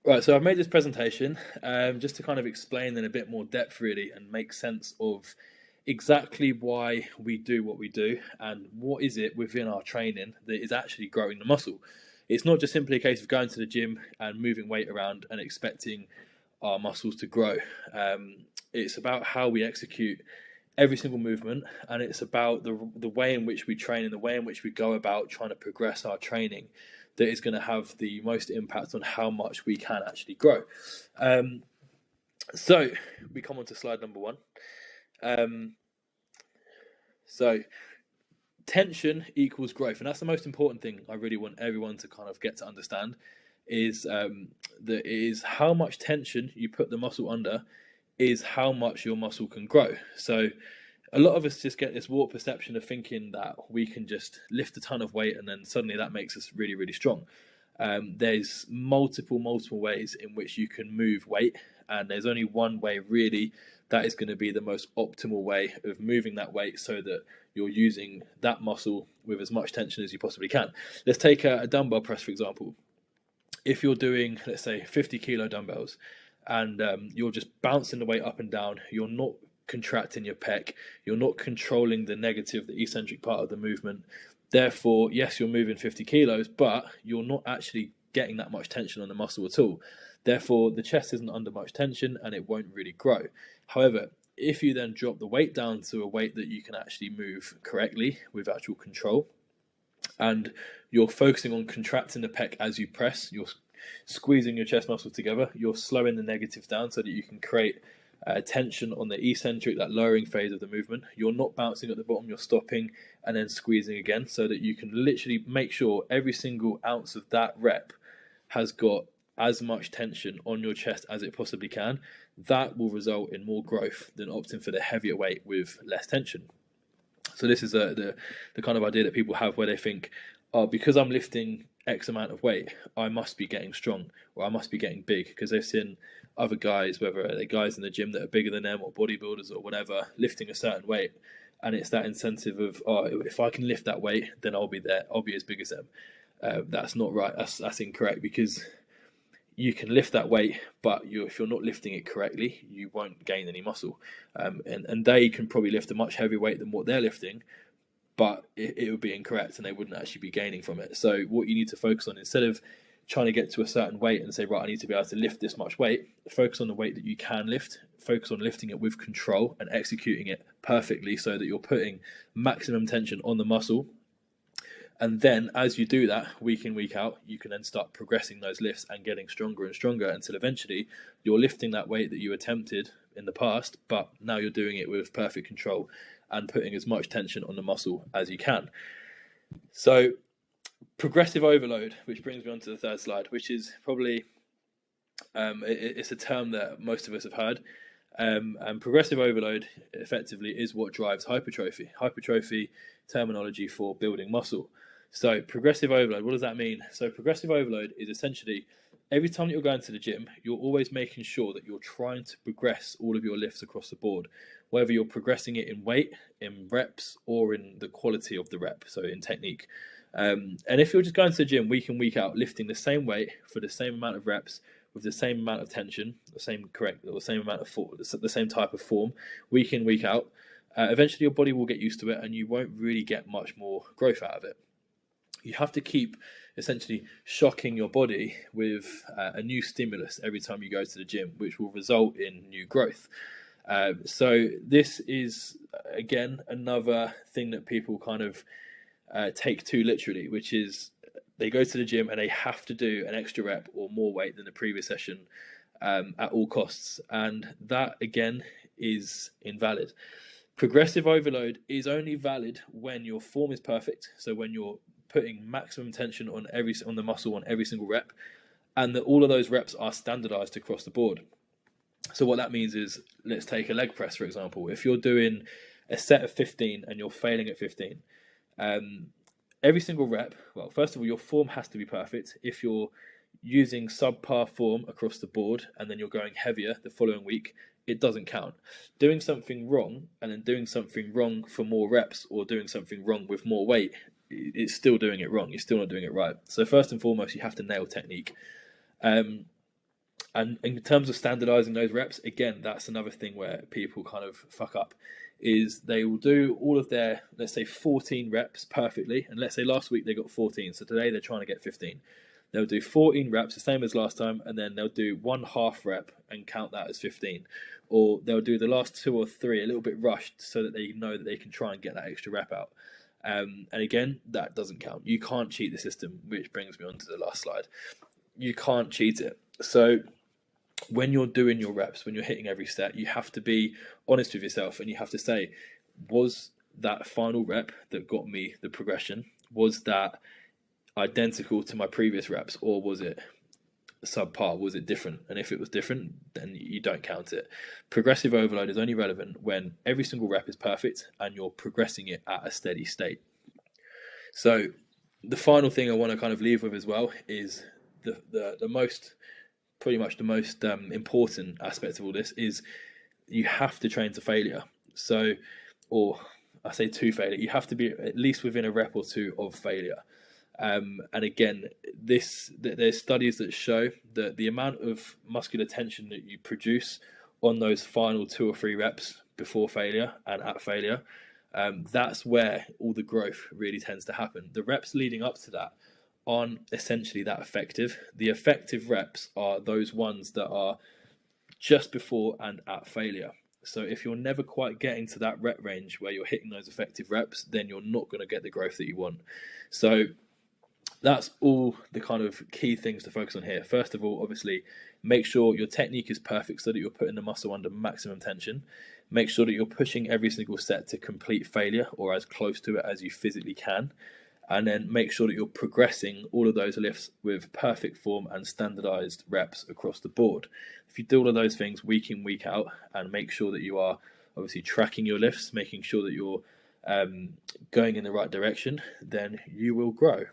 Right, so I've made this presentation just to kind of explain in a bit more depth, really, and make sense of exactly why we do what we do and what is it within our training that is actually growing the muscle. It's not just simply a case of going to the gym and moving weight around and expecting our muscles to grow. It's about how we execute every single movement, and it's about the way in which we train and the way in which we go about trying to progress our training that is going to have the most impact on how much we can actually grow. So we come on to slide number 1. So tension equals growth, and that's the most important thing I really want everyone to kind of get to understand is that it is how much tension you put the muscle under is how much your muscle can grow. So a lot of us just get this warped perception of thinking that we can just lift a ton of weight and then suddenly that makes us really, really strong. There's multiple ways in which you can move weight, and there's only one way really that is going to be the most optimal way of moving that weight so that you're using that muscle with as much tension as you possibly can. Let's take a dumbbell press, for example. If you're doing, let's say, 50 kilo dumbbells and you're just bouncing the weight up and down, you're not contracting your pec, you're not controlling the negative, the eccentric part of the movement. Therefore, yes, you're moving 50 kilos, but you're not actually getting that much tension on the muscle at all. Therefore, the chest isn't under much tension and it won't really grow. However, if you then drop the weight down to a weight that you can actually move correctly with actual control, and you're focusing on contracting the pec as you press, you're squeezing your chest muscles together, you're slowing the negatives down so that you can create tension on the eccentric, that lowering phase of the movement. You're not bouncing at the bottom, you're stopping and then squeezing again, so that you can literally make sure every single ounce of that rep has got as much tension on your chest as it possibly can. That will result in more growth than opting for the heavier weight with less tension. So this is the kind of idea that people have where they think, oh, because I'm lifting X amount of weight, I must be getting strong or I must be getting big, because they've seen other guys, whether they're guys in the gym that are bigger than them or bodybuilders or whatever, lifting a certain weight. And it's that incentive of, oh, if I can lift that weight, then I'll be there. I'll be as big as them. That's not right. That's incorrect, because you can lift that weight, but if you're not lifting it correctly, you won't gain any muscle. And they can probably lift a much heavier weight than what they're lifting, but it would be incorrect and they wouldn't actually be gaining from it. So what you need to focus on, instead of trying to get to a certain weight and say, right, I need to be able to lift this much weight, focus on the weight that you can lift, focus on lifting it with control and executing it perfectly so that you're putting maximum tension on the muscle. And then as you do that week in, week out, you can then start progressing those lifts and getting stronger and stronger until eventually you're lifting that weight that you attempted in the past, but now you're doing it with perfect control and putting as much tension on the muscle as you can. So progressive overload, which brings me on to the third slide, which is probably, it's a term that most of us have heard. And progressive overload effectively is what drives hypertrophy. Hypertrophy terminology for building muscle. So progressive overload, what does that mean? So progressive overload is essentially every time that you're going to the gym, you're always making sure that you're trying to progress all of your lifts across the board, whether you're progressing it in weight, in reps, or in the quality of the rep, so in technique. And if you're just going to the gym week in, week out, lifting the same weight for the same amount of reps, with the same amount of tension, the same amount of form, the same type of form, week in, week out, eventually your body will get used to it and you won't really get much more growth out of it. You have to keep essentially shocking your body with a new stimulus every time you go to the gym, which will result in new growth. So this is, again, another thing that people kind of take too literally, which is they go to the gym and they have to do an extra rep or more weight than the previous session at all costs. And that, again, is invalid. Progressive overload is only valid when your form is perfect. So when you're putting maximum tension on the muscle on every single rep, and that all of those reps are standardized across the board. So what that means is, let's take a leg press, for example. If you're doing a set of 15 and you're failing at 15, every single rep, well, first of all, your form has to be perfect. If you're using subpar form across the board and then you're going heavier the following week, it doesn't count. Doing something wrong and then doing something wrong for more reps or doing something wrong with more weight, it's still doing it wrong. You're still not doing it right. So first and foremost, you have to nail technique. And in terms of standardizing those reps, again, that's another thing where people kind of fuck up. Is they will do all of their, let's say, 14 reps perfectly, and let's say last week they got 14, so today they're trying to get 15. They'll do 14 reps, the same as last time, and then they'll do one half rep and count that as 15. Or they'll do the last 2 or 3 a little bit rushed so that they know that they can try and get that extra rep out. And again, that doesn't count. You can't cheat the system, which brings me on to the last slide. You can't cheat it. So when you're doing your reps, when you're hitting every set, you have to be honest with yourself, and you have to say, was that final rep that got me the progression, was that identical to my previous reps, or was it subpar? Was it different? And if it was different, then you don't count it. Progressive overload is only relevant when every single rep is perfect and you're progressing it at a steady state. So the final thing I want to kind of leave with as well is the most, pretty much the most important aspect of all this is you have to train to failure. So, or I say to failure, you have to be at least within a rep or 2 of failure. And again, there's studies that show that the amount of muscular tension that you produce on those final 2 or 3 reps before failure and at failure, that's where all the growth really tends to happen. The reps leading up to that aren't essentially that effective. The effective reps are those ones that are just before and at failure. So if you're never quite getting to that rep range where you're hitting those effective reps, then you're not going to get the growth that you want. So that's all the kind of key things to focus on here. First of all, obviously, make sure your technique is perfect so that you're putting the muscle under maximum tension. Make sure that you're pushing every single set to complete failure or as close to it as you physically can. And then make sure that you're progressing all of those lifts with perfect form and standardized reps across the board. If you do all of those things week in, week out, and make sure that you are obviously tracking your lifts, making sure that you're going in the right direction, then you will grow.